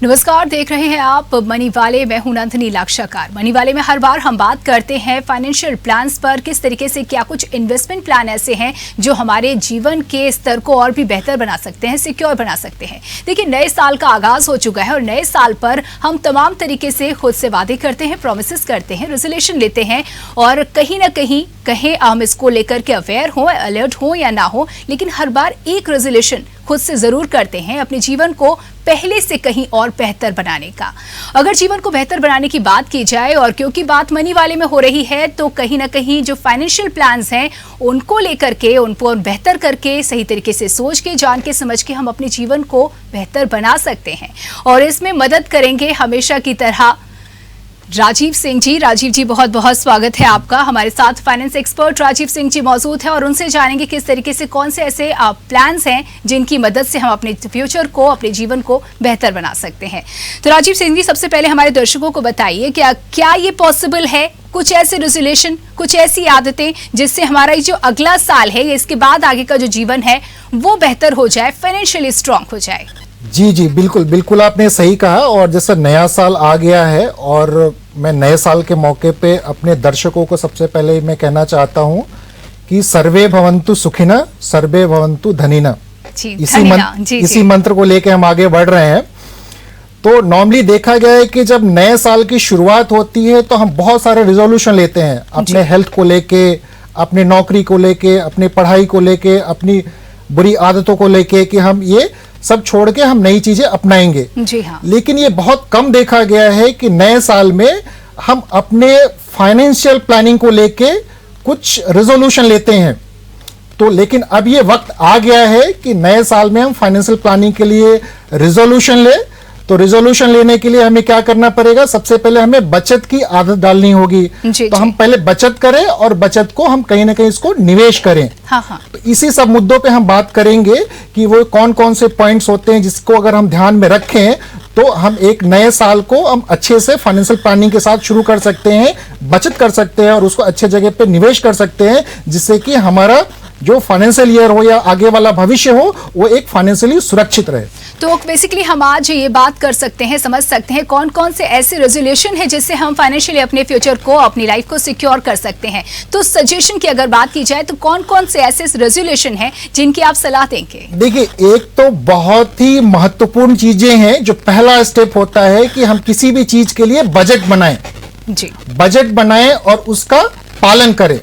नमस्कार, देख रहे हैं आप मनी वाले। मैं हूं नंदिनी लाक्षाकार। मनी वाले में हर बार हम बात करते हैं फाइनेंशियल प्लान्स पर, किस तरीके से क्या कुछ इन्वेस्टमेंट प्लान ऐसे हैं जो हमारे जीवन के स्तर को और भी बेहतर बना सकते हैं, सिक्योर बना सकते हैं। देखिए, नए साल का आगाज हो चुका है और नए साल पर हम तमाम तरीके से खुद से वादे करते हैं, प्रोमिसेस करते हैं, रेजोल्यूशन लेते हैं और कहीं ना कहीं हम इसको लेकर के अवेयर हो, अलर्ट हो या ना हो, लेकिन हर बार एक रेजोल्यूशन खुद से जरूर करते हैं अपने जीवन को पहले से कहीं और बेहतर बनाने का। अगर जीवन को बेहतर बनाने की बात की जाए, और क्योंकि बात मनी वाले में हो रही है, तो कहीं ना कहीं जो फाइनेंशियल प्लान्स हैं उनको लेकर के, उनको बेहतर करके, सही तरीके से सोच के, जान के, समझ के हम अपने जीवन को बेहतर बना सकते हैं। और इसमें मदद करेंगे हमेशा की तरह राजीव सिंह जी। राजीव जी, बहुत बहुत स्वागत है आपका। हमारे साथ फाइनेंस एक्सपर्ट राजीव सिंह जी मौजूद है और उनसे जानेंगे किस तरीके से, कौन से ऐसे प्लान्स हैं जिनकी मदद से हम अपने फ्यूचर को, अपने जीवन को बेहतर बना सकते हैं। तो राजीव सिंह जी, सबसे पहले हमारे दर्शकों को बताइए क्या ये पॉसिबल है, कुछ ऐसे रेजोल्यूशन, कुछ ऐसी आदतें जिससे हमारा जो अगला साल है, इसके बाद आगे का जो जीवन है वो बेहतर हो जाए, फाइनेंशियली स्ट्रांग हो जाए। जी, बिल्कुल बिल्कुल आपने सही कहा। और जैसे नया साल आ गया है और मैं नए साल के मौके पे अपने दर्शकों को सबसे पहले मैं कहना चाहता हूं कि सर्वे भवन्तु सुखिनः सर्वे भवन्तु धनिनः। इसी मंत्र को लेके हम आगे बढ़ रहे हैं। तो नॉर्मली देखा गया है कि जब नए साल की शुरुआत होती है तो हम बहुत सारे रिजोल्यूशन लेते हैं, अपने हेल्थ को लेके, अपनी नौकरी को लेके, अपनी पढ़ाई को लेके, अपनी बुरी आदतों को लेके कि हम ये सब छोड़ के हम नई चीजें अपनाएंगे। जी हाँ। लेकिन ये बहुत कम देखा गया है कि नए साल में हम अपने फाइनेंशियल प्लानिंग को लेके कुछ रेजोल्यूशन लेते हैं। तो लेकिन अब ये वक्त आ गया है कि नए साल में हम फाइनेंशियल प्लानिंग के लिए रेजोल्यूशन ले। तो रेजोल्यूशन लेने के लिए हमें क्या करना पड़ेगा? सबसे पहले हमें बचत की आदत डालनी होगी। तो हम पहले बचत करें और बचत को हम कहीं ना कहीं इसको निवेश करें। हाँ। तो इसी सब मुद्दों पे हम बात करेंगे कि वो कौन कौन से पॉइंट्स होते हैं जिसको अगर हम ध्यान में रखें तो हम एक नए साल को हम अच्छे से फाइनेंशियल प्लानिंग के साथ शुरू कर सकते हैं, बचत कर सकते हैं और उसको अच्छे जगह पे निवेश कर सकते हैं, जिससे कि हमारा जो फाइनेंशियल ईयर हो या आगे वाला भविष्य हो वो एक फाइनेंशियली सुरक्षित रहे। तो बेसिकली हम आज ये बात कर सकते हैं, समझ सकते हैं कौन कौन से ऐसे रेजोल्यूशन है जिससे हम फाइनेंशियली अपने फ्यूचर को, अपनी लाइफ को सिक्योर कर सकते हैं। तो सजेशन की अगर बात की जाए तो कौन कौन से ऐसे रेजोल्यूशन है जिनकी आप सलाह देंगे? देखिए, एक तो बहुत ही महत्वपूर्ण चीजें हैं। जो पहला स्टेप होता है कि हम किसी भी चीज के लिए बजट बनाएं। जी, बजट बनाएं और उसका पालन करें।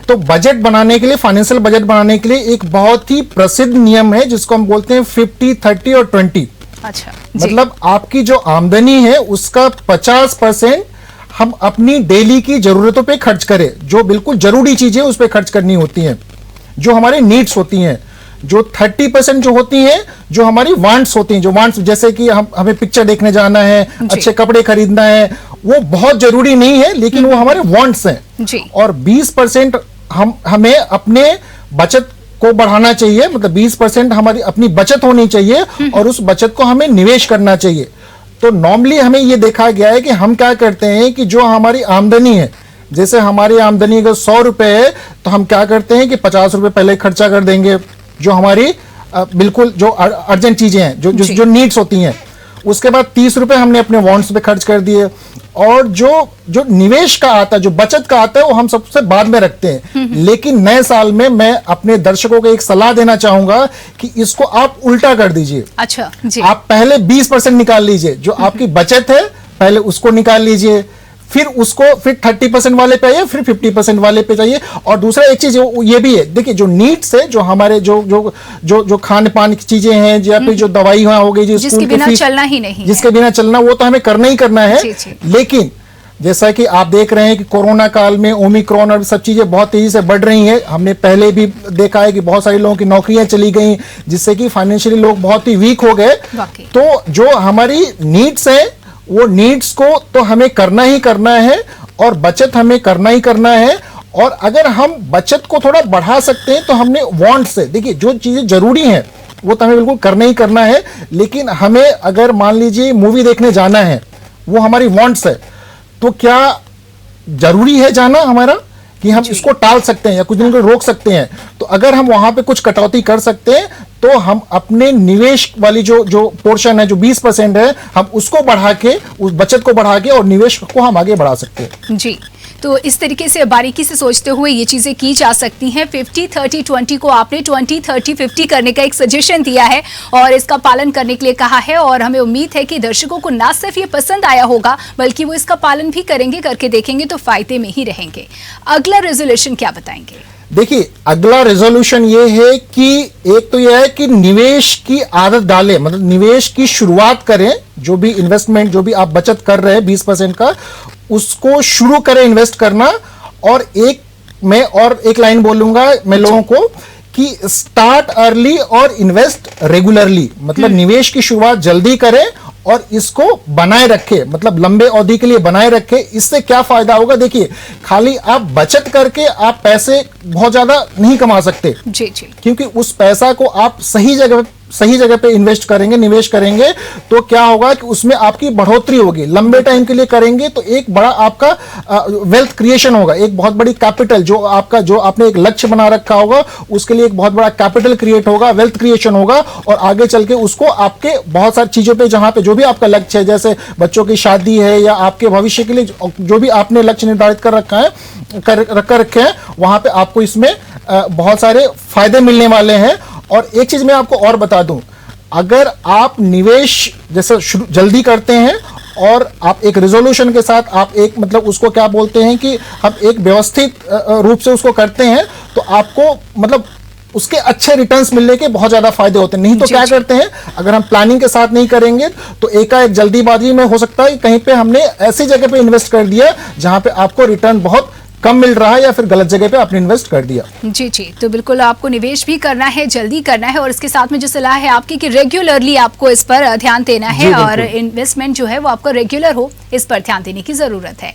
तो बजट बनाने के लिए, फाइनेंशियल बजट बनाने के लिए एक बहुत ही प्रसिद्ध नियम है जिसको हम बोलते हैं 50, 30 और 20। अच्छा, मतलब आपकी जो आमदनी है उसका 50% हम अपनी डेली की जरूरतों पे खर्च करें। जो बिल्कुल जरूरी चीजें उस पे खर्च करनी होती हैं, जो हमारी नीड्स होती हैं। जो 30% जो होती हैं, जो हमारी वांट्स होती हैं, जो वांट्स जैसे कि हमें पिक्चर देखने जाना है, अच्छे कपड़े खरीदना है, वो बहुत जरूरी नहीं है, लेकिन वो हमारे वांट्स हैं। और 20% हमें अपने बचत को बढ़ाना चाहिए। मतलब 20% हमारी अपनी बचत होनी चाहिए और उस बचत को हमें निवेश करना चाहिए। तो नॉर्मली हमें ये देखा गया है कि हम क्या करते हैं कि जो हमारी आमदनी है, जैसे हमारी आमदनी अगर 100 रुपए है तो हम क्या करते हैं कि 50 रुपए पहले खर्चा कर देंगे, जो हमारी बिल्कुल जो अर्जेंट चीजें हैं, जो नीड्स होती हैं। उसके बाद 30 रुपए हमने अपने वांट्स पे खर्च कर दिए और जो निवेश का आता है, जो बचत का आता है, वो हम सबसे बाद में रखते हैं। लेकिन नए साल में मैं अपने दर्शकों को एक सलाह देना चाहूंगा कि इसको आप उल्टा कर दीजिए। अच्छा जी। आप पहले 20% निकाल लीजिए, जो आपकी बचत है पहले उसको निकाल लीजिए, फिर 30% वाले पे आइए, फिर 50% वाले पे जाइए। और दूसरा एक चीज ये भी है, देखिए जो नीड्स है, जो हमारे जो खान पान की चीजें हैं, या फिर जो दवाई हो गई, जो जिसके बिना चलना ही नहीं, जिसके बिना चलना, वो तो हमें करना ही करना है। लेकिन जैसा कि आप देख रहे हैं कि कोरोना काल में ओमिक्रॉन और सब चीजें बहुत तेजी से बढ़ रही हैं। हमने पहले भी देखा है कि बहुत सारे लोगों की नौकरियां चली गई, जिससे कि फाइनेंशियली लोग बहुत ही वीक हो गए। तो जो हमारी नीड्स है, वो नीड्स को तो हमें करना ही करना है और बचत हमें करना ही करना है। और अगर हम बचत को थोड़ा बढ़ा सकते हैं तो हमने वांट से, देखिए जो चीजें जरूरी हैं वो तो हमें बिल्कुल करना ही करना है। लेकिन हमें अगर मान लीजिए मूवी देखने जाना है, वो हमारी वांट्स है, तो क्या जरूरी है जाना हमारा कि हम इसको टाल सकते हैं या कुछ दिन को रोक सकते हैं? तो अगर हम वहां पे कुछ कटौती कर सकते हैं तो हम अपने निवेश वाली जो पोर्शन है, जो 20% है, हम उसको बढ़ा के, उस बचत को बढ़ा के और निवेश को हम आगे बढ़ा सकते हैं। जी, तो इस तरीके से बारीकी से सोचते हुए ये चीजें की जा सकती हैं। 50-30-20 को आपने 20-30-50 करने का एक सजेशन दिया है और इसका पालन करने के लिए कहा है, और हमें उम्मीद है कि दर्शकों को ना सिर्फ ये पसंद आया होगा बल्कि वो इसका पालन भी करेंगे, करके देखेंगे तो फायदे में ही रहेंगे। अगला रेजोल्यूशन क्या बताएंगे? देखिए, अगला रेजोल्यूशन ये है कि एक तो यह है कि निवेश की आदत डालें, मतलब निवेश की शुरुआत करें। जो भी इन्वेस्टमेंट, जो भी आप बचत कर रहे हैं 20% का, उसको शुरू करें इन्वेस्ट करना। और एक लाइन बोलूंगा मैं लोगों को कि स्टार्ट अर्ली और इन्वेस्ट रेगुलरली, मतलब निवेश की शुरुआत जल्दी करें और इसको बनाए रखे, मतलब लंबे अवधि के लिए बनाए रखे। इससे क्या फायदा होगा? देखिए, खाली आप बचत करके आप पैसे बहुत ज्यादा नहीं कमा सकते। जी जी। क्योंकि उस पैसा को आप सही जगह पे इन्वेस्ट करेंगे, निवेश करेंगे, तो क्या होगा कि उसमें आपकी बढ़ोतरी होगी। लंबे टाइम के लिए करेंगे तो एक बड़ा आपका वेल्थ क्रिएशन होगा, एक बहुत बड़ी कैपिटल, जो आपने एक लक्ष्य बना रखा होगा, उसके लिए एक बहुत बड़ा कैपिटल क्रिएट होगा, वेल्थ क्रिएशन होगा। और आगे चल के उसको आपके बहुत सारी चीजों पे, जहां पे जो भी आपका लक्ष्य है, जैसे बच्चों की शादी है या आपके भविष्य के लिए जो भी आपने लक्ष्य निर्धारित कर रखे हैं, वहां पे आपको इसमें बहुत सारे फायदे मिलने वाले हैं। और एक चीज मैं आपको और बता दूं, अगर आप निवेश जैसे जल्दी करते हैं और आप एक रिजोल्यूशन के साथ, आप एक मतलब उसको क्या बोलते हैं कि हम एक व्यवस्थित रूप से उसको करते हैं, तो आपको मतलब उसके अच्छे रिटर्न्स मिलने के बहुत ज्यादा फायदे होते हैं। नहीं तो क्या करते हैं, अगर हम प्लानिंग के साथ नहीं करेंगे तो एकाएक जल्दीबाजी में हो सकता है कि कहीं पे हमने ऐसी जगह पे इन्वेस्ट कर दिया जहां पे आपको रिटर्न बहुत कम मिल रहा है, या फिर गलत जगह पे आपने इन्वेस्ट कर दिया। जी जी, तो बिल्कुल आपको निवेश भी करना है, जल्दी करना है, और इसके साथ में जो सलाह है आपकी कि रेगुलरली आपको इस पर ध्यान देना है और इन्वेस्टमेंट जो है वो आपका रेगुलर हो, इस पर ध्यान देने की जरूरत है।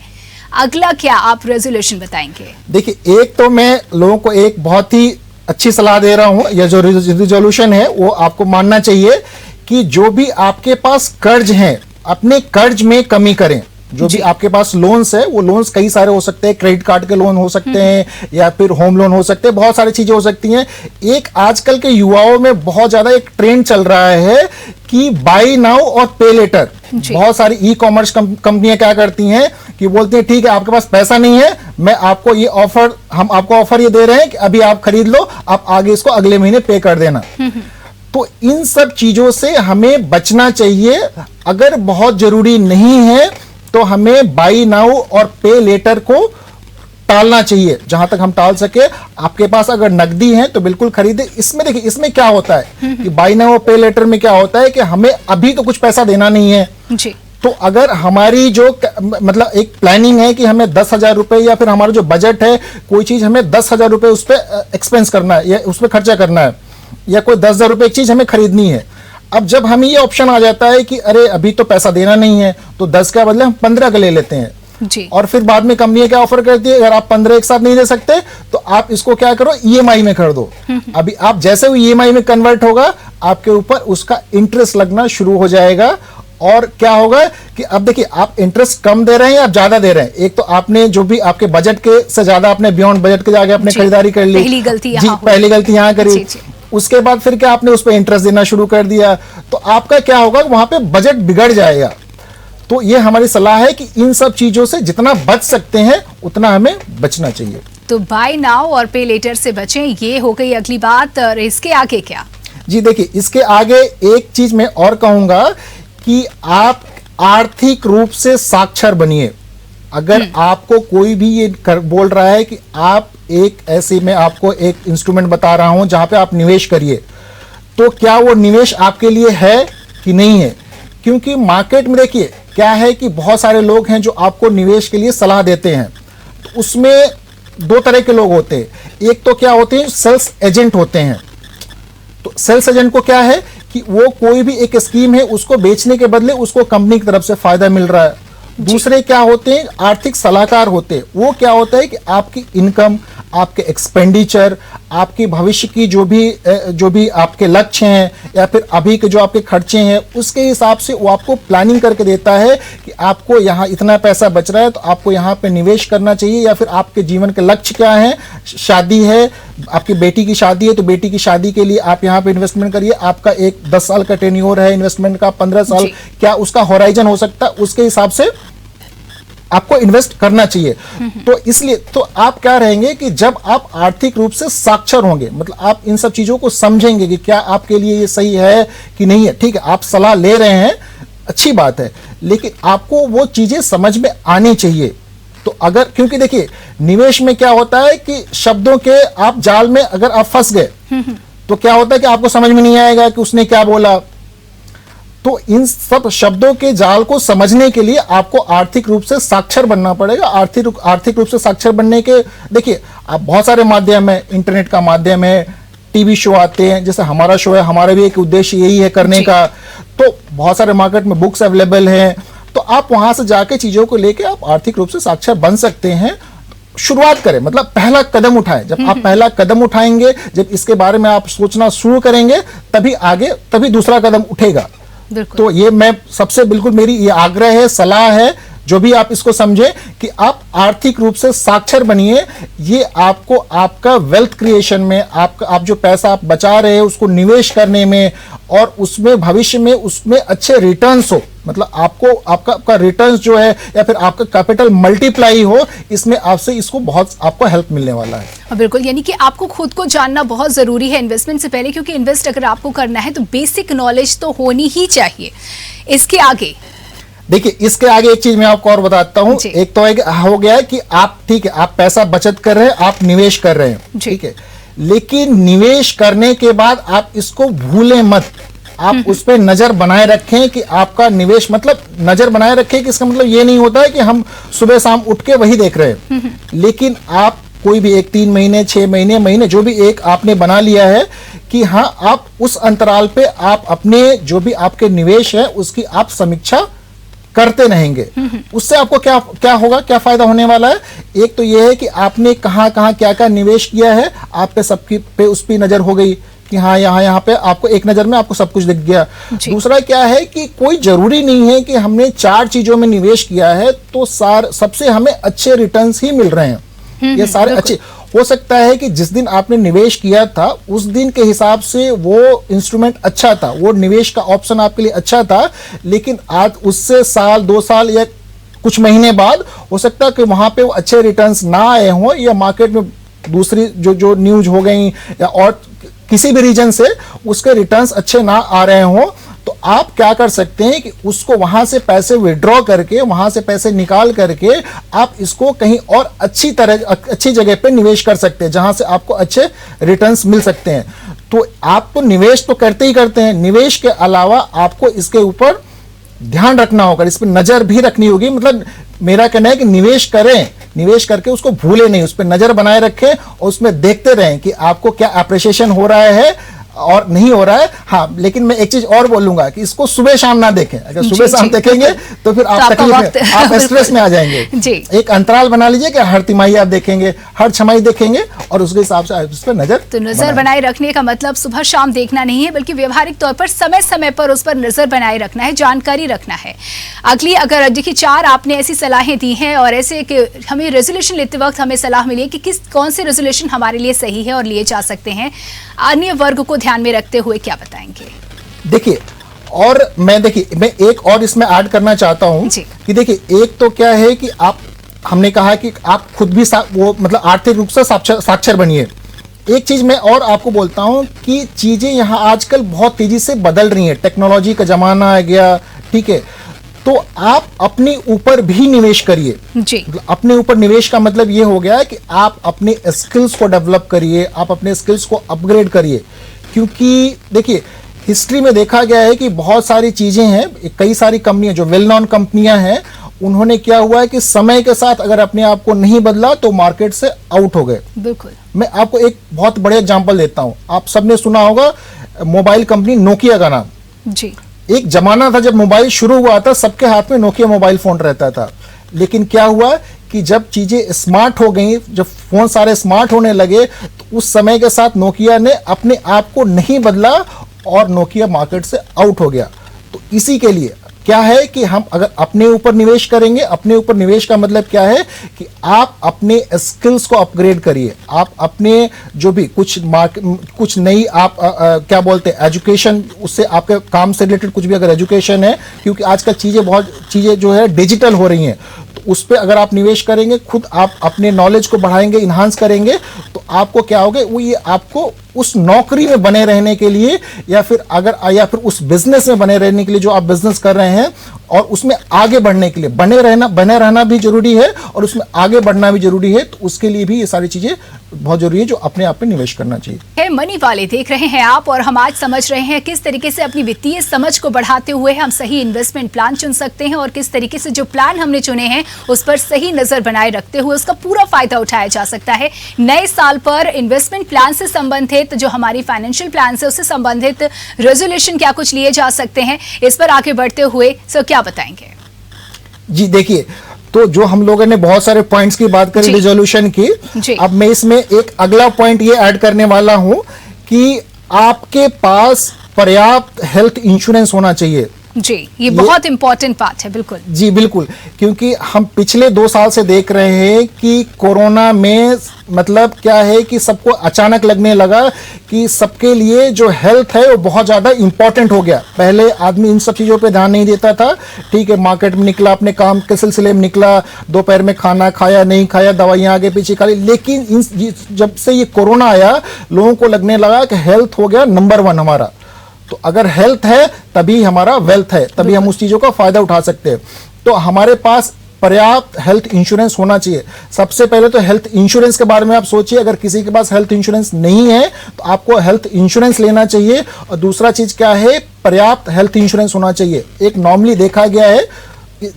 अगला क्या आप रेजोल्यूशन बताएंगे? देखिए, एक तो मैं लोगों को एक बहुत ही अच्छी सलाह दे रहा हूं, यह जो रिजोल्यूशन है वो आपको मानना चाहिए कि जो भी आपके पास कर्ज हैं, अपने कर्ज में कमी करें। जो भी आपके पास लोन्स है, वो लोन्स कई सारे हो सकते हैं, क्रेडिट कार्ड के लोन हो सकते हैं या फिर होम लोन हो सकते हैं, बहुत सारी चीजें हो सकती हैं। एक आजकल के युवाओं में बहुत ज्यादा एक ट्रेंड चल रहा है कि बाय नाउ और पे लेटर। बहुत सारी ई कॉमर्स कंपनियां क्या करती हैं कि बोलती हैं ठीक है, आपके पास पैसा नहीं है, मैं आपको ये ऑफर, हम आपको ऑफर ये दे रहे हैं कि अभी आप खरीद लो, आप आगे इसको अगले महीने पे कर देना। तो इन सब चीजों से हमें बचना चाहिए। अगर बहुत जरूरी नहीं है तो हमें बाई नाउ और पे लेटर को टालना चाहिए, जहां तक हम टाल सके। आपके पास अगर नकदी है तो बिल्कुल खरीदे। इसमें देखिए, इसमें क्या होता है कि बाई नाउ और पे लेटर में क्या होता है कि हमें अभी तो कुछ पैसा देना नहीं है जी। तो अगर हमारी जो मतलब एक प्लानिंग है कि हमें 10,000 रुपए, या फिर हमारा जो बजट है, कोई चीज हमें 10,000 रुपए उस पर एक्सपेंस करना है या उस पर खर्चा करना है, या कोई 10,000 रुपए एक चीज हमें खरीदनी है। अब जब हमें ये ऑप्शन आ जाता है कि अरे अभी तो पैसा देना नहीं है, तो 10 के बदले हम 15 का ले लेते हैं जी। और फिर बाद में कंपनी क्या ऑफर करती है, अगर आप 15 एक साथ नहीं दे सकते तो आप इसको क्या करो, ईएमआई में कर दो। अभी आप जैसे वो ईएमआई में कन्वर्ट होगा, आपके ऊपर उसका इंटरेस्ट लगना शुरू हो जाएगा। और क्या होगा कि अब देखिए, आप इंटरेस्ट कम दे रहे हैं या आप ज्यादा दे रहे हैं। एक तो आपने जो भी आपके बजट के से ज्यादा आपने बियॉन्ड बजट के जाके आपने खरीदारी कर ली, पहली गलती यहाँ करी। उसके बाद फिर क्या, आपने उस पर इंटरेस्ट देना शुरू कर दिया, तो आपका क्या होगा, वहां पे बजट बिगड़ जाएगा। तो ये हमारी सलाह है कि इन सब चीजों से जितना बच सकते हैं उतना हमें बचना चाहिए। तो बाय नाउ और पे लेटर से बचें, ये हो गई अगली बात। और इसके आगे क्या? जी देखिए, इसके आगे एक चीज मैं और कहूंगा कि आप आर्थिक रूप से साक्षर बनिए। अगर आपको कोई भी ये बोल रहा है कि आप एक ऐसे, मैं आपको एक इंस्ट्रूमेंट बता रहा हूं जहां पे आप निवेश करिए, तो क्या वो निवेश आपके लिए है कि नहीं है? क्योंकि मार्केट में देखिए क्या है कि बहुत सारे लोग हैं जो आपको निवेश के लिए सलाह देते हैं। तो उसमें दो तरह के लोग होते हैं। एक तो क्या होते हैं, सेल्स एजेंट होते हैं। तो सेल्स एजेंट को क्या है कि वो कोई भी एक स्कीम है, उसको बेचने के बदले उसको कंपनी की तरफ से फायदा मिल रहा है। दूसरे क्या होते हैं, आर्थिक सलाहकार होते हैं। वो क्या होता है कि आपकी इनकम, आपके एक्सपेंडिचर, आपके भविष्य की जो भी आपके लक्ष्य हैं या फिर अभी के जो आपके खर्चे हैं, उसके हिसाब से वो आपको प्लानिंग करके देता है कि आपको यहाँ इतना पैसा बच रहा है तो आपको यहाँ पे निवेश करना चाहिए, या फिर आपके जीवन के लक्ष्य क्या हैं। शादी है, आपकी बेटी की शादी है तो बेटी की शादी के लिए आप यहाँ पे इन्वेस्टमेंट करिए। आपका एक 10 साल का टेन्योर है इन्वेस्टमेंट का, 15 साल क्या उसका होराइजन हो सकता है, उसके हिसाब से आपको इन्वेस्ट करना चाहिए। तो इसलिए तो आप क्या रहेंगे कि जब आप आर्थिक रूप से साक्षर होंगे, मतलब आप इन सब चीजों को समझेंगे कि क्या आपके लिए ये सही है कि नहीं है। ठीक है, आप सलाह ले रहे हैं, अच्छी बात है, लेकिन आपको वो चीजें समझ में आनी चाहिए। तो अगर, क्योंकि देखिए निवेश में क्या होता है कि शब्दों के आप जाल में अगर आप फंस गए तो क्या होता है कि आपको समझ में नहीं आएगा कि उसने क्या बोला। तो इन सब शब्दों के जाल को समझने के लिए आपको आर्थिक रूप से साक्षर बनना पड़ेगा। आर्थिक रूप से साक्षर बनने के देखिए आप बहुत सारे माध्यम है, इंटरनेट का माध्यम है, टीवी शो आते हैं, जैसे हमारा शो है, हमारा भी एक उद्देश्य यही है करने का। तो बहुत सारे मार्केट में बुक्स अवेलेबल हैं, तो आप वहां से जाके चीजों को लेके आप आर्थिक रूप से साक्षर बन सकते हैं। शुरुआत करें, मतलब पहला कदम उठाएं। जब आप पहला कदम उठाएंगे, जब इसके बारे में आप सोचना शुरू करेंगे, तभी दूसरा कदम उठेगा। तो ये मैं सबसे बिल्कुल मेरी ये आग्रह है, सलाह है, जो भी आप इसको समझे कि आप आर्थिक रूप से साक्षर बनिए। ये आपको आपका वेल्थ क्रिएशन में, आप जो पैसा आप बचा रहे हैं उसको निवेश करने में और उसमें भविष्य में उसमें अच्छे रिटर्न्स हो, मतलब आपका रिटर्न्स जो है या फिर आपका कैपिटल मल्टीप्लाई हो, इसमें आपसे इसको बहुत आपको हेल्प मिलने वाला है। बिल्कुल, यानी कि आपको खुद को जानना बहुत जरूरी है इन्वेस्टमेंट से पहले, क्योंकि इन्वेस्ट अगर आपको करना है तो बेसिक नॉलेज तो होनी ही चाहिए। इसके आगे देखिए, इसके आगे एक चीज मैं आपको और बताता हूं। एक तो हो गया है कि आप, ठीक है, आप पैसा बचत कर रहे हैं, आप निवेश कर रहे हैं, ठीक है, लेकिन निवेश करने के बाद आप इसको भूलें मत। आप उस पर नजर बनाए रखें कि आपका निवेश, मतलब नजर बनाए रखें कि इसका मतलब ये नहीं होता है कि हम सुबह शाम उठ के वही देख रहे हैं, लेकिन आप कोई भी एक 3 महीने, 6 महीने जो भी एक आपने बना लिया है कि हाँ, आप उस अंतराल पे आप अपने जो भी आपके निवेश है उसकी आप समीक्षा करते रहेंगे। उससे आपको क्या होगा, क्या फायदा होने वाला है। एक तो यह है कि आपने कहां क्या निवेश किया है, आप पे सबकी पे उस पर नजर हो गई कि हाँ यहाँ पे आपको एक नजर में आपको सब कुछ दिख गया। दूसरा क्या है कि कोई जरूरी नहीं है कि हमने 4 चीजों में निवेश किया है तो सबसे हमें अच्छे रिटर्न्स ही मिल रहे हैं। ये सारे अच्छे हो सकता है कि जिस दिन आपने निवेश किया था उस दिन के हिसाब से वो इंस्ट्रूमेंट अच्छा था, वो निवेश का ऑप्शन आपके लिए अच्छा था, लेकिन आज उससे साल 2 साल या कुछ महीने बाद हो सकता है कि वहां पे वो अच्छे रिटर्न्स ना आए हों, या मार्केट में दूसरी जो न्यूज हो गई या और किसी भी रीजन से उसके रिटर्न्स अच्छे ना आ रहे हों। तो आप क्या कर सकते हैं कि उसको वहां से पैसे विड्रॉ करके, वहां से पैसे निकाल करके आप इसको कहीं और अच्छी जगह पे निवेश कर सकते हैं जहां से आपको अच्छे रिटर्न्स मिल सकते हैं। तो आप तो निवेश तो करते ही करते हैं, निवेश के अलावा आपको इसके ऊपर ध्यान रखना होगा, इस पर नजर भी रखनी होगी। मतलब मेरा कहना है कि निवेश करें, निवेश करके उसको भूले नहीं, उस पर नजर बनाए रखें और उसमें देखते रहें कि आपको क्या अप्रिसिएशन हो रहा है और नहीं हो रहा है। हाँ, लेकिन मैं एक चीज और बोलूंगा कि इसको सुबह शाम ना देखें। अगर सुबह शाम देखेंगे तो फिर आप तकलीफ में, आप स्ट्रेस में आ जाएंगे। एक अंतराल बना लीजिए कि हर तिमाही आप देखेंगे, हर छमाही देखेंगे और उसके हिसाब से उस पर नजर बनाए रखने का मतलब सुबह शाम देखना नहीं है, बल्कि व्यवहारिक तौर पर समय समय पर उस पर नजर बनाए रखना है, जानकारी रखना है। अगली, अगर देखिए 4 आपने ऐसी सलाहें दी हैं और ऐसे कि हमें रेजोल्यूशन लेते वक्त हमें सलाह मिली है कि कौन से रेजोल्यूशन हमारे लिए सही है और लिए जा सकते हैं, अन्य वर्ग को ध्यान में रखते हुए क्या बताएंगे? देखिए, और मैं एक और इसमें ऐड करना चाहता हूं कि देखिए, एक तो क्या है कि हमने कहा कि आप खुद भी वो मतलब आर्थिक रूप से साक्षर बनिए। एक चीज मैं और आपको बोलता हूं कि चीजें यहां आजकल बहुत तेजी से बदल रही हैं, टेक्नोलॉजी का जमाना आ गया, ठीक है, तो आप अपने ऊपर भी निवेश करिए। अपने ऊपर निवेश का मतलब ये हो गया कि आप अपने स्किल्स को डेवलप करिए, आप अपने स्किल्स को अपग्रेड करिए। क्योंकि देखिए, हिस्ट्री में देखा गया है कि बहुत सारी चीजें हैं, कई सारी कंपनियां जो वेल नोन कंपनियां हैं, उन्होंने क्या हुआ है कि समय के साथ अगर अपने आप को नहीं बदला तो मार्केट से आउट हो गए। बिल्कुल, मैं आपको एक बहुत बड़े एग्जांपल देता हूं। आप सबने सुना होगा मोबाइल कंपनी नोकिया का नाम। जी, एक जमाना था जब मोबाइल शुरू हुआ था, सबके हाथ में नोकिया मोबाइल फोन रहता था, लेकिन क्या हुआ कि जब चीजें स्मार्ट हो गई, जब फोन सारे स्मार्ट होने लगे, तो उस समय के साथ नोकिया ने अपने आप को नहीं बदला और नोकिया मार्केट से आउट हो गया। तो इसी के लिए क्या है कि हम अगर अपने ऊपर निवेश करेंगे, अपने ऊपर निवेश का मतलब क्या है कि आप अपने स्किल्स को अपग्रेड करिए, आप अपने जो भी कुछ नई आप क्या बोलते हैं एजुकेशन, उससे आपके काम से रिलेटेड कुछ भी अगर एजुकेशन है, क्योंकि आजकल बहुत चीजें जो है डिजिटल हो रही हैं, तो उस पर अगर आप निवेश करेंगे, खुद आप अपने नॉलेज को बढ़ाएंगे, इन्हांस करेंगे, तो आपको क्या होगा, वो ये आपको उस नौकरी में बने रहने के लिए या फिर उस बिजनेस में बने रहने के लिए जो आप बिजनेस कर रहे हैं, और उसमें आगे बढ़ने के लिए बने रहना भी जरूरी है और उसमें आगे बढ़ना भी जरूरी है। तो उसके लिए भी ये सारी चीजें बहुत जरूरी है जो अपने आप में निवेश करना चाहिए। मनी वाले देख रहे हैं आप, और हम आज समझ रहे हैं किस तरीके से अपनी वित्तीय समझ को बढ़ाते हुए हम सही इन्वेस्टमेंट प्लान चुन सकते हैं, और किस तरीके से जो प्लान हमने चुने हैं उस पर सही नजर बनाए रखते हुए उसका पूरा फायदा उठाया जा सकता है। नए साल पर इन्वेस्टमेंट प्लान से संबंधित जो हमारी फाइनेंशियल प्लान है उससे संबंधित रेजोल्यूशन क्या कुछ लिए जा सकते हैं, इस पर आगे बढ़ते हुए सर क्या बताएंगे? जी देखिए, तो जो हम लोगों ने बहुत सारे पॉइंट्स की बात करी रिजोल्यूशन की, अब मैं इसमें एक अगला पॉइंट ये ऐड करने वाला हूं कि आपके पास पर्याप्त हेल्थ इंश्योरेंस होना चाहिए। जी, ये बहुत इंपॉर्टेंट बात है। बिल्कुल जी बिल्कुल, क्योंकि हम पिछले 2 साल से देख रहे हैं कि कोरोना में मतलब क्या है कि सबको अचानक लगने लगा कि सबके लिए जो हेल्थ है वो बहुत ज्यादा इंपॉर्टेंट हो गया। पहले आदमी इन सब चीजों पे ध्यान नहीं देता था, ठीक है, मार्केट में निकला, अपने काम के सिलसिले में निकला, दोपहर में खाना खाया नहीं खाया, दवाइयां आगे पीछे खा ली, लेकिन जब से ये कोरोना आया लोगों को लगने लगा कि हेल्थ हो गया नंबर 1 हमारा। तो अगर हेल्थ है तभी हमारा वेल्थ है, तभी हम उस चीजों का फायदा उठा सकते हैं। तो हमारे पास पर्याप्त हेल्थ इंश्योरेंस होना चाहिए। सबसे पहले तो हेल्थ इंश्योरेंस के बारे में आप सोचिए, अगर किसी के पास हेल्थ इंश्योरेंस नहीं है तो आपको हेल्थ इंश्योरेंस लेना चाहिए। और दूसरा चीज क्या है, पर्याप्त हेल्थ इंश्योरेंस होना चाहिए। एक नॉर्मली देखा गया है,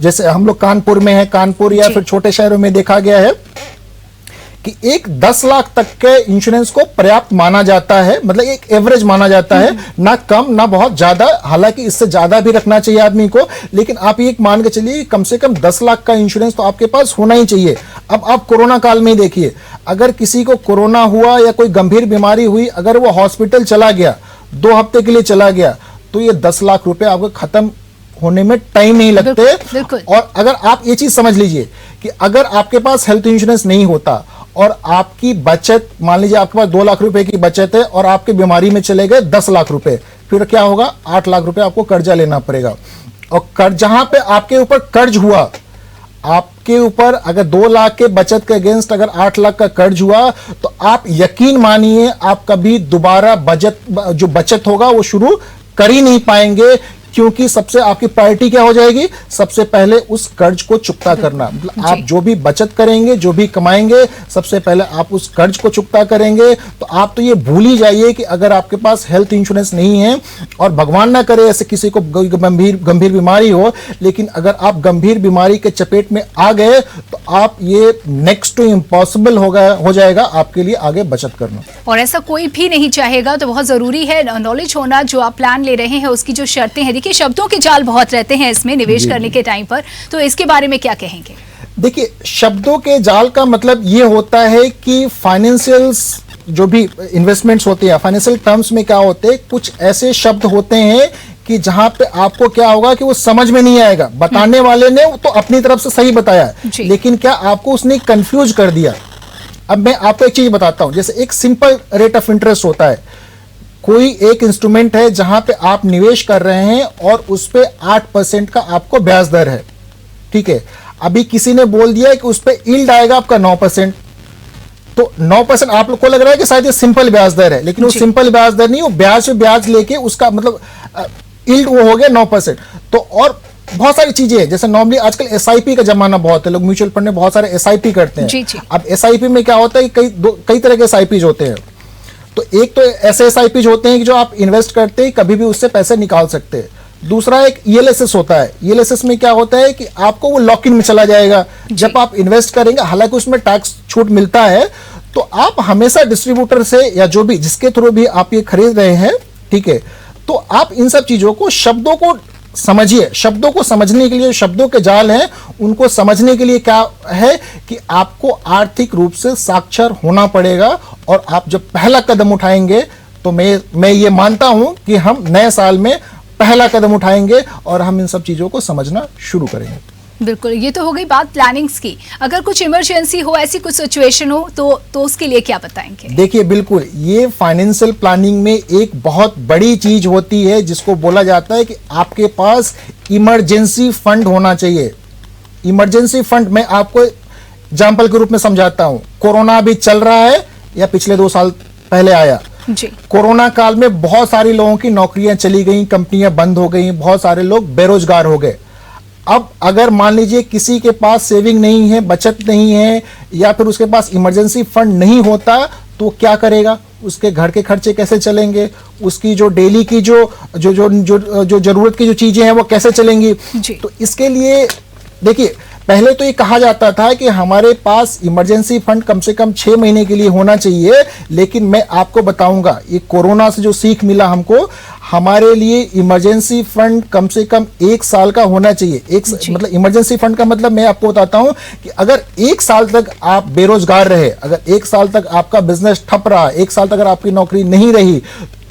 जैसे हम लोग कानपुर में है, कानपुर या फिर छोटे शहरों में देखा गया है कि एक 10 लाख तक के इंश्योरेंस को पर्याप्त माना जाता है, मतलब एक एवरेज माना जाता है, ना कम ना बहुत ज्यादा। हालांकि इससे ज्यादा भी रखना चाहिए आदमी को, लेकिन आप ये मान के चलिए कम से कम 10 लाख का इंश्योरेंस तो आपके पास होना ही चाहिए। अब आप कोरोना काल में ही देखिए, अगर किसी को कोरोना हुआ या कोई गंभीर बीमारी हुई, अगर वो हॉस्पिटल चला गया, 2 हफ्ते के लिए चला गया, तो ये 10 लाख रुपए आपको खत्म होने में टाइम नहीं लगते। और अगर आप ये चीज समझ लीजिए कि अगर आपके पास हेल्थ इंश्योरेंस नहीं होता और आपकी बचत, मान लीजिए आपके पास 2 लाख रुपए की बचत है और आपकी बीमारी में चले गए 10 लाख रुपए, फिर क्या होगा, 8 लाख रुपए आपको कर्जा लेना पड़ेगा। और कर्ज जहां पे आपके ऊपर कर्ज हुआ, आपके ऊपर अगर 2 लाख के बचत के अगेंस्ट अगर 8 लाख का कर्ज हुआ, तो आप यकीन मानिए आप कभी दोबारा जो बचत होगा वो शुरू कर ही नहीं पाएंगे, क्योंकि सबसे आपकी प्रायोरिटी क्या हो जाएगी, सबसे पहले उस कर्ज को चुकता करना। मतलब आप जो भी बचत करेंगे, जो भी कमाएंगे, सबसे पहले आप उस कर्ज को चुकता करेंगे। तो आप तो ये भूल ही जाइए कि अगर आपके पास हेल्थ इंश्योरेंस नहीं है, और भगवान ना करे ऐसे किसी को गंभीर बीमारी हो, लेकिन अगर आप गंभीर बीमारी के चपेट में आ गए तो आप ये नेक्स्ट टू इम्पॉसिबल हो जाएगा आपके लिए आगे बचत करना। और ऐसा कोई भी नहीं चाहेगा, तो बहुत जरूरी है नॉलेज होना। जो आप प्लान ले रहे हैं उसकी जो शर्तें हैं, देखिए शब्दों के जाल बहुत रहते हैं इसमें निवेश करने के टाइम पर, तो इसके बारे में क्या कहेंगे? देखिए, शब्दों के जाल का मतलब ये होता है कि फाइनेंशियल जो भी इन्वेस्टमेंट्स होते हैं, फाइनेंशियल टर्म्स में क्या होते हैं, कुछ ऐसे शब्द होते हैं कि जहां पे आपको क्या होगा कि वो समझ में नहीं आएगा। बताने वाले ने तो अपनी तरफ से सही बताया, लेकिन क्या आपको उसने कंफ्यूज कर दिया। अब मैं आपको एक चीज बताता हूं, जैसे एक सिंपल रेट ऑफ इंटरेस्ट होता है। कोई एक इंस्ट्रूमेंट है जहां पे आप निवेश कर रहे हैं और उस पे 8% का आपको ब्याज दर है, ठीक है। अभी किसी ने बोल दिया कि उस पे यील्ड आएगा आपका 9%, तो 9% आप लोग को लग रहा है कि शायद ये सिंपल ब्याज दर है, लेकिन वो सिंपल ब्याज दर नहीं, वो ब्याज पे ब्याज लेके उसका मतलब यील्ड वो हो गया 9%। तो और बहुत सारी चीजें हैं, जैसे नॉर्मली आजकल एसआईपी का जमाना बहुत है, लोग म्यूचुअल फंड में बहुत सारे एसआईपी करते हैं। जी जी। अब एसआईपी में क्या होता है, कई तरह के एसआईपी होते हैं। तो एक तो ऐसे एसआईपी होते हैं कि जो आप इन्वेस्ट करते ही कभी भी उससे पैसे निकाल सकते हैं। दूसरा एक ईएलएसएस होता है। ईएलएसएस में क्या होता है कि आपको वो लॉक इन में चला जाएगा जब आप इन्वेस्ट करेंगे, हालांकि उसमें टैक्स छूट मिलता है। तो आप हमेशा डिस्ट्रीब्यूटर से या जो भी जिसके थ्रू भी आप ये खरीद रहे हैं, ठीक है, तो आप इन सब चीजों को, शब्दों को समझिए, शब्दों को समझने के लिए, शब्दों के जाल हैं, उनको समझने के लिए क्या है कि आपको आर्थिक रूप से साक्षर होना पड़ेगा। और आप जब पहला कदम उठाएंगे तो मैं ये मानता हूं कि हम नए साल में पहला कदम उठाएंगे और हम इन सब चीजों को समझना शुरू करेंगे। बिल्कुल, ये तो हो गई बात प्लानिंग्स की। अगर कुछ इमरजेंसी हो, ऐसी कुछ सिचुएशन हो तो उसके लिए क्या बताएंगे? देखिए, बिल्कुल ये फाइनेंशियल प्लानिंग में एक बहुत बड़ी चीज होती है जिसको बोला जाता है कि आपके पास इमरजेंसी फंड होना चाहिए। इमरजेंसी फंड मैं आपको एग्जाम्पल के रूप में समझाता हूं। कोरोना अभी चल रहा है या पिछले 2 साल पहले आया जी। कोरोना काल में बहुत सारे लोगों की नौकरियां चली गई, कंपनियां बंद हो गई, बहुत सारे लोग बेरोजगार हो गए। अब अगर मान लीजिए किसी के पास सेविंग नहीं है, बचत नहीं है, या फिर उसके पास इमरजेंसी फंड नहीं होता, तो क्या करेगा? उसके घर के खर्चे कैसे चलेंगे? उसकी जो डेली की जो जरूरत की जो चीजें हैं वो कैसे चलेंगी? तो इसके लिए देखिए, पहले तो ये कहा जाता था कि हमारे पास इमरजेंसी फंड कम से कम 6 महीने के लिए होना चाहिए, लेकिन मैं आपको बताऊंगा ये कोरोना से जो सीख मिला हमको, हमारे लिए इमरजेंसी फंड कम से कम 1 साल का होना चाहिए। मतलब इमरजेंसी फंड का मतलब मैं आपको बताता हूं कि अगर 1 साल तक आप बेरोजगार रहे, अगर 1 साल तक आपका बिजनेस ठप रहा, 1 साल तक अगर आपकी नौकरी नहीं रही,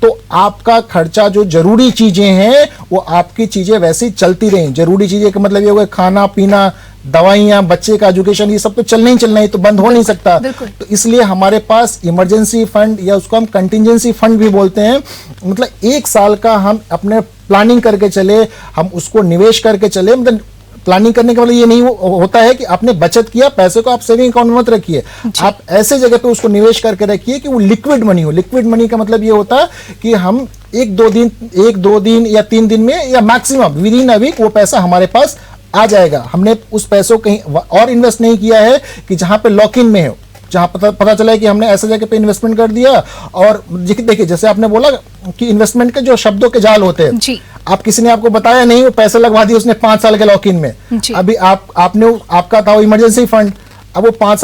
तो आपका खर्चा जो जरूरी चीजें हैं वो आपकी चीजें वैसी चलती रही। जरूरी चीजें का मतलब ये होगा खाना पीना, दवाइयां, बच्चे का एजुकेशन, ये सब तो चलना ही चलना है, तो बंद हो नहीं सकता। तो इसलिए हमारे पास इमरजेंसी फंड या उसको हम कंटिजेंसी फंड भी बोलते हैं। मतलब 1 साल का हम अपने प्लानिंग करके चले, हम उसको निवेश करके चले। मतलब प्लानिंग करने का मतलब ये नहीं होता है कि आपने बचत किया, पैसे को आप सेविंग अकाउंट में मत रखिए, आप ऐसे जगह पे उसको निवेश करके रखिए कि वो लिक्विड मनी हो। लिक्विड मनी का मतलब ये होता है कि हम 1-2 दिन या 3 दिन में या maximum within a week वो पैसा हमारे पास आ जाएगा। हमने उस पैसों को कहीं और इन्वेस्ट नहीं किया है कि जहां पे लॉक इन में हो, जहां पता चला है कि हमने ऐसे जगह पे इन्वेस्टमेंट कर दिया। और देखिए, जैसे आपने बोला कि इन्वेस्टमेंट के जो शब्दों के जाल होते हैं, आप किसी ने आपको बताया नहीं, वो पैसे लगवा दिए उसने 5 साल के लॉक इन में। अभी आपने आपका था वो इमरजेंसी फंड, अब वो 5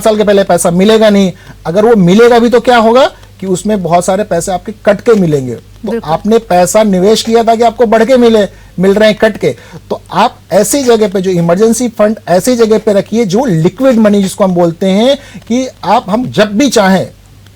साल के पहले पैसा मिलेगा नहीं। अगर वो मिलेगा भी तो क्या होगा कि उसमें बहुत सारे पैसे आपके कट के मिलेंगे। तो आपने पैसा निवेश किया था कि आपको बढ़ के मिल रहे हैं कट के। तो आप ऐसी जगह पे जो इमरजेंसी फंड ऐसी जगह पे रखिए जो लिक्विड मनी जिसको हम बोलते हैं, कि हम जब भी चाहें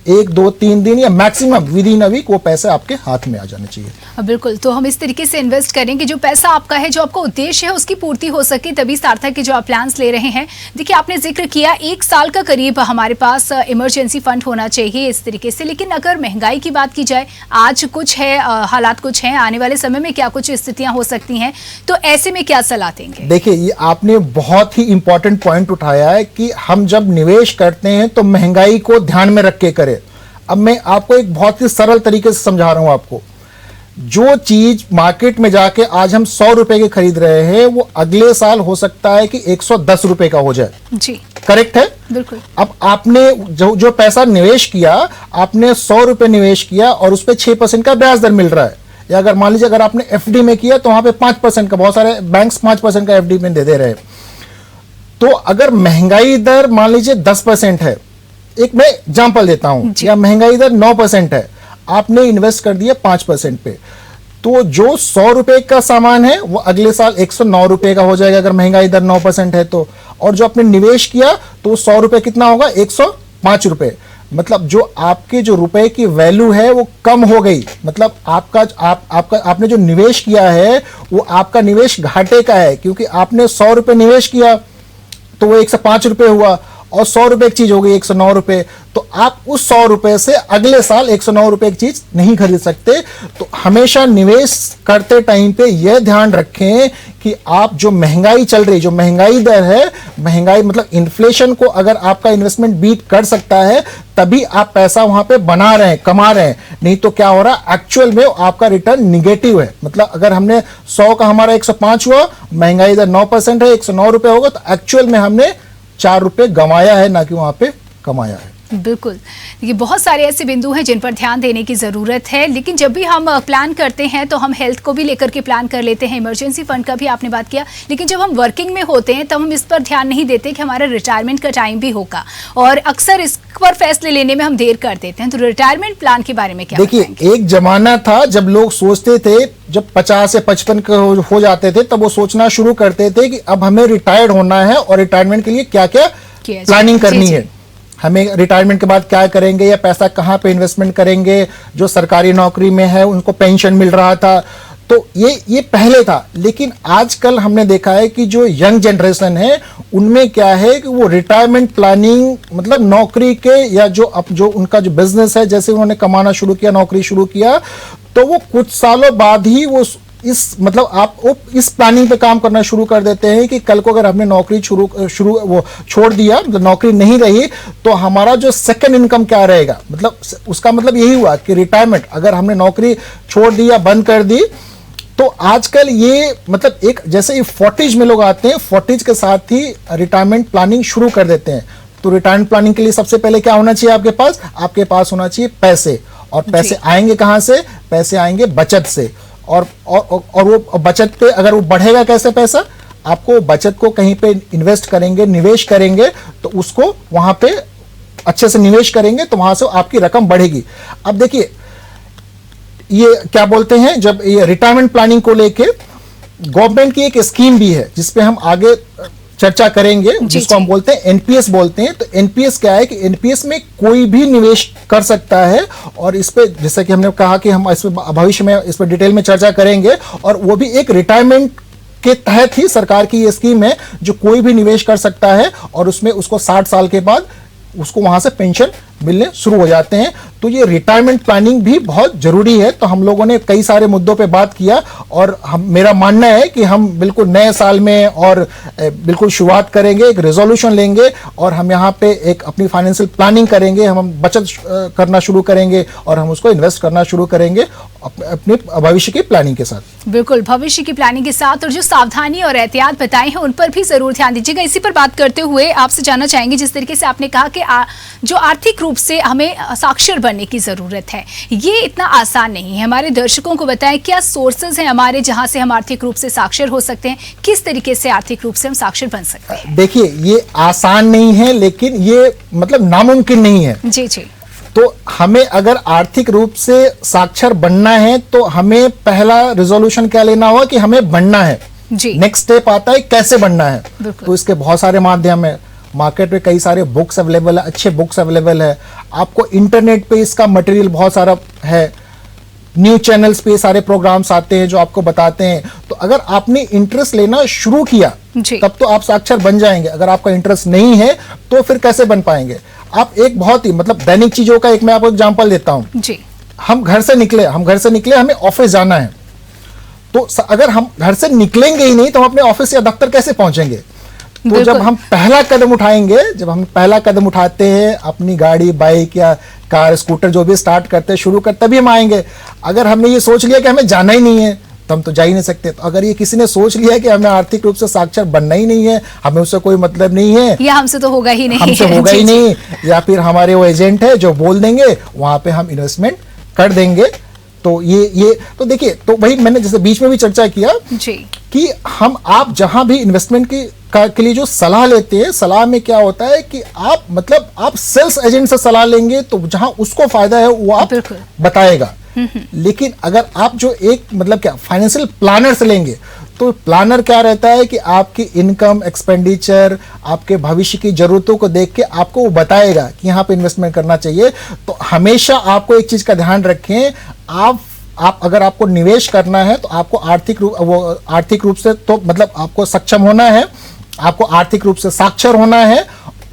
1-2-3 दिन या maximum within a week वो पैसे आपके हाथ में आ जाने चाहिए। बिल्कुल, तो हम इस तरीके से इन्वेस्ट करें कि जो पैसा आपका है, जो आपका उद्देश्य है, उसकी पूर्ति हो सके, तभी सार्थक के जो आप प्लान्स ले रहे हैं। देखिए, आपने जिक्र किया 1 साल का करीब हमारे पास इमरजेंसी फंड होना चाहिए इस तरीके से। लेकिन अगर महंगाई की बात की जाए, आज कुछ है, हालात कुछ हैं, आने वाले समय में क्या कुछ स्थितियां हो सकती हैं, तो ऐसे में क्या सलाह देंगे? देखिए, ये आपने बहुत ही इंपॉर्टेंट पॉइंट उठाया है कि हम जब निवेश करते हैं तो महंगाई को ध्यान में रख के करें। अब मैं आपको एक बहुत ही सरल तरीके से समझा रहा हूं आपको। जो चीज मार्केट में जाके आज हम 100 रुपए के खरीद रहे हैं, वो अगले साल हो सकता है कि 110 रुपए का हो जाए। जी, करेक्ट है? बिल्कुल। अब आपने जो पैसा निवेश किया, आपने 100 रुपए निवेश किया और उस पर 6% का ब्याज दर मिल रहा है। या अगर मान लीजिए अगर आपने एफडी में किया तो वहां पे 5% का, बहुत सारे बैंक्स 5% का एफडी में दे रहे हैं। तो अगर महंगाई दर मान लीजिए 10% है, एक मैं एग्जांपल देता हूं, या महंगाई दर 9% है, आपने इन्वेस्ट कर दिया 5% पे, तो जो 100 रुपए का सामान है वो अगले साल 109 रुपए का हो जाएगा अगर महंगाई दर 9% है तो। और जो आपने निवेश किया तो 100 रुपए कितना होगा? 105 रुपए। मतलब जो आपके जो रुपए की वैल्यू है वो कम हो गई। मतलब आपने जो निवेश किया है वो आपका निवेश घाटे का है, क्योंकि आपने 100 रुपए निवेश किया तो वो 105 रुपए हुआ, और 100 रुपए की चीज हो गई 109 रुपए। तो आप उस 100 रुपए से अगले साल 109 रुपए की चीज नहीं खरीद सकते। तो हमेशा निवेश करते टाइम पे यह ध्यान रखें कि आप जो महंगाई चल रही, जो महंगाई दर है, महंगाई मतलब इन्फ्लेशन को अगर आपका इन्वेस्टमेंट बीट कर सकता है तभी आप पैसा वहां पे बना रहे हैं, कमा रहे हैं। नहीं तो क्या हो रहा है, एक्चुअल में आपका रिटर्न निगेटिव है। मतलब अगर हमने 100 का हमारा 105 हुआ, महंगाई दर 9% है, 109 रुपए होगा, तो एक्चुअल में हमने 4 रुपए गंवाया है, ना कि वहां पे कमाया है। बिल्कुल। ये बहुत सारे ऐसे बिंदु हैं जिन पर ध्यान देने की ज़रूरत है, लेकिन जब भी हम प्लान करते हैं तो हम हेल्थ को भी लेकर के प्लान कर लेते हैं, इमरजेंसी फंड का भी आपने बात किया, लेकिन जब हम वर्किंग में होते हैं तब हम इस पर ध्यान नहीं देते कि हमारा रिटायरमेंट का टाइम भी होगा, और अक्सर इस पर फैसले लेने में हम देर कर देते हैं। तो रिटायरमेंट प्लान के बारे में क्या देखिए, एक जमाना था जब लोग सोचते थे, जब 50 या 55 हो जाते थे तब वो सोचना शुरू करते थे कि अब हमें रिटायर्ड होना है और रिटायरमेंट के लिए क्या क्या प्लानिंग करनी है, हमें रिटायरमेंट के बाद क्या करेंगे, या पैसा कहाँ पे इन्वेस्टमेंट करेंगे। जो सरकारी नौकरी में है उनको पेंशन मिल रहा था, तो ये पहले था। लेकिन आजकल हमने देखा है कि जो यंग जनरेशन है उनमें क्या है कि वो रिटायरमेंट प्लानिंग, मतलब नौकरी के या जो उनका जो बिजनेस है, जैसे उन्होंने कमाना शुरू किया, नौकरी शुरू किया, तो वो कुछ सालों बाद ही वो इस प्लानिंग पे काम करना शुरू कर देते हैं कि कल को अगर हमने नौकरी वो छोड़ दिया, मतलब नौकरी नहीं रही, तो हमारा जो सेकंड इनकम क्या रहेगा। मतलब उसका मतलब यही हुआ कि रिटायरमेंट, अगर हमने नौकरी छोड़ दी या बंद कर दी, तो आजकल ये मतलब एक जैसे 40s में लोग आते हैं, 40s के साथ ही रिटायरमेंट प्लानिंग शुरू कर देते हैं। तो रिटायरमेंट प्लानिंग के लिए सबसे पहले क्या होना चाहिए आपके पास होना चाहिए पैसे। और पैसे आएंगे कहां से? पैसे आएंगे बचत से। और वो बचत पे अगर वो बढ़ेगा कैसे पैसा, आपको बचत को कहीं पे इन्वेस्ट करेंगे, निवेश करेंगे, तो उसको वहां पे अच्छे से निवेश करेंगे तो वहां से आपकी रकम बढ़ेगी। अब देखिए, ये क्या बोलते हैं, जब ये रिटायरमेंट प्लानिंग को लेके गवर्नमेंट की एक स्कीम भी है जिसपे हम आगे चर्चा करेंगे, जिसको हम बोलते हैं एनपीएस बोलते हैं। तो एनपीएस क्या है कि एनपीएस में कोई भी निवेश कर सकता है, और इस पे जैसा कि हमने कहा कि हम इस पे भविष्य में इस पे डिटेल में चर्चा करेंगे, और वो भी एक रिटायरमेंट के तहत ही सरकार की ये स्कीम है जो कोई भी निवेश कर सकता है, और उसमें उसको 60 साल के बाद उसको वहां से पेंशन मिलने शुरू हो जाते हैं। तो ये रिटायरमेंट प्लानिंग भी बहुत जरूरी है। तो हम लोगों ने कई सारे मुद्दों पे बात किया, और मेरा मानना है कि हम बिल्कुल नए साल में और बिल्कुल शुरुआत करेंगे, एक रेजोल्यूशन लेंगे, और हम यहाँ पे एक अपनी फाइनेंशियल प्लानिंग करेंगे, हम बचत करना शुरू करेंगे, और हम उसको इन्वेस्ट करना शुरू करेंगे अपने भविष्य की प्लानिंग के साथ। बिल्कुल, भविष्य की प्लानिंग के साथ, और जो सावधानी और एहतियात बताए हैं उन पर भी जरूर ध्यान दीजिएगा। इसी पर बात करते हुए आपसे जानना चाहेंगे, जिस तरीके से आपने कहा कि जो आर्थिक रूप से हमें साक्षर बनने की जरूरत है, ये इतना आसान नहीं है। हमारे दर्शकों को बताएं क्या सोर्सेज हैं हमारे जहां से हम आर्थिक रूप से साक्षर हो सकते हैं, किस तरीके से आर्थिक रूप से हम साक्षर बन सकते हैं। देखिए, ये आसान नहीं है, लेकिन ये मतलब नामुमकिन नहीं है। जी जी। तो हमें अगर आर्थिक रूप से साक्षर बनना है तो हमें पहला रिजोल्यूशन क्या लेना होगा कि हमें बनना है। नेक्स्ट स्टेप आता है कैसे बनना है। तो इसके बहुत सारे माध्यम है, मार्केट में कई सारे बुक्स अवेलेबल है, अच्छे बुक्स अवेलेबल है, आपको इंटरनेट पे इसका मटेरियल बहुत सारा है, न्यूज चैनल्स पे सारे प्रोग्राम्स आते हैं जो आपको बताते हैं। तो अगर आपने इंटरेस्ट लेना शुरू किया तब तो आप साक्षर बन जाएंगे। अगर आपका इंटरेस्ट नहीं है तो फिर कैसे बन पाएंगे आप। एक बहुत ही मतलब दैनिक चीजों का एक मैं आपको एग्जांपल देता हूं जी। हम घर से निकले, हमें ऑफिस जाना है, तो अगर हम घर से निकलेंगे ही नहीं तो हम अपने ऑफिस या दफ्तर कैसे पहुंचेंगे। तो जब हम पहला कदम उठाएंगे, जब हम पहला कदम उठाते हैं, अपनी गाड़ी, बाइक या कार, स्कूटर जो भी स्टार्ट करते हैं, शुरू करते, तभी हम आएंगे। अगर हमने ये सोच लिया कि हमें जाना ही नहीं है तो हम तो जा ही नहीं सकते। तो अगर ये किसी ने सोच लिया कि हमें आर्थिक रूप से साक्षर बनना ही नहीं है, हमें उससे कोई मतलब नहीं है, या हमसे तो होगा ही नहीं, हमसे होगा ही नहीं, या फिर हमारे वो एजेंट है जो बोल देंगे वहां पे हम इन्वेस्टमेंट कर देंगे। तो ये तो देखिए, तो वही मैंने जैसे बीच में भी चर्चा किया जी कि आप जहां भी इन्वेस्टमेंट के लिए जो सलाह लेते हैं, सलाह में क्या होता है कि आप सेल्स एजेंट से सलाह लेंगे तो जहां उसको फायदा है वो आप बताएगा। लेकिन अगर आप जो एक मतलब क्या फाइनेंशियल प्लानर से लेंगे, तो प्लानर क्या रहता है कि आपकी इनकम, एक्सपेंडिचर, आपके भविष्य की जरूरतों को देख के आपको वो बताएगा कि यहाँ पे इन्वेस्टमेंट करना चाहिए। तो हमेशा आपको एक चीज का ध्यान रखें, आप अगर आपको निवेश करना है तो आपको आर्थिक रूप से तो मतलब आपको सक्षम होना है, आपको आर्थिक रूप से साक्षर होना है,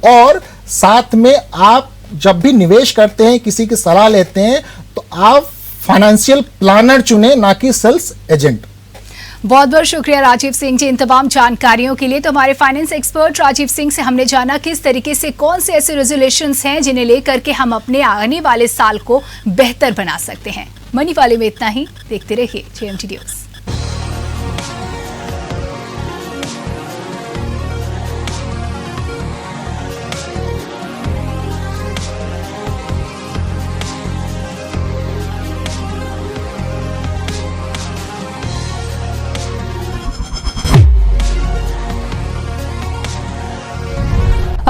और साथ में आप जब भी निवेश करते हैं, किसी की सलाह लेते हैं, तो आप फाइनेंशियल प्लानर चुने, ना कि सेल्स एजेंट। बहुत बहुत शुक्रिया राजीव सिंह जी इन तमाम जानकारियों के लिए। तो हमारे फाइनेंस एक्सपर्ट राजीव सिंह से हमने जाना किस तरीके से कौन से ऐसे रेजोल्यूशंस हैं जिन्हें लेकर के हम अपने आने वाले साल को बेहतर बना सकते हैं। मनी वाले में इतना ही, देखते रहिए JMT न्यूज़।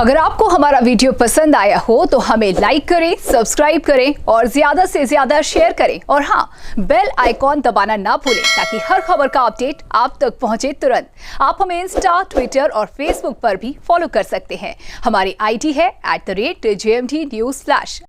अगर आपको हमारा वीडियो पसंद आया हो तो हमें लाइक करें, सब्सक्राइब करें और ज्यादा से ज्यादा शेयर करें और हाँ, बेल आइकॉन दबाना ना भूलें ताकि हर खबर का अपडेट आप तक पहुंचे तुरंत। आप हमें इंस्टा, ट्विटर और फेसबुक पर भी फॉलो कर सकते हैं। हमारी आईडी है @JMT News Flash।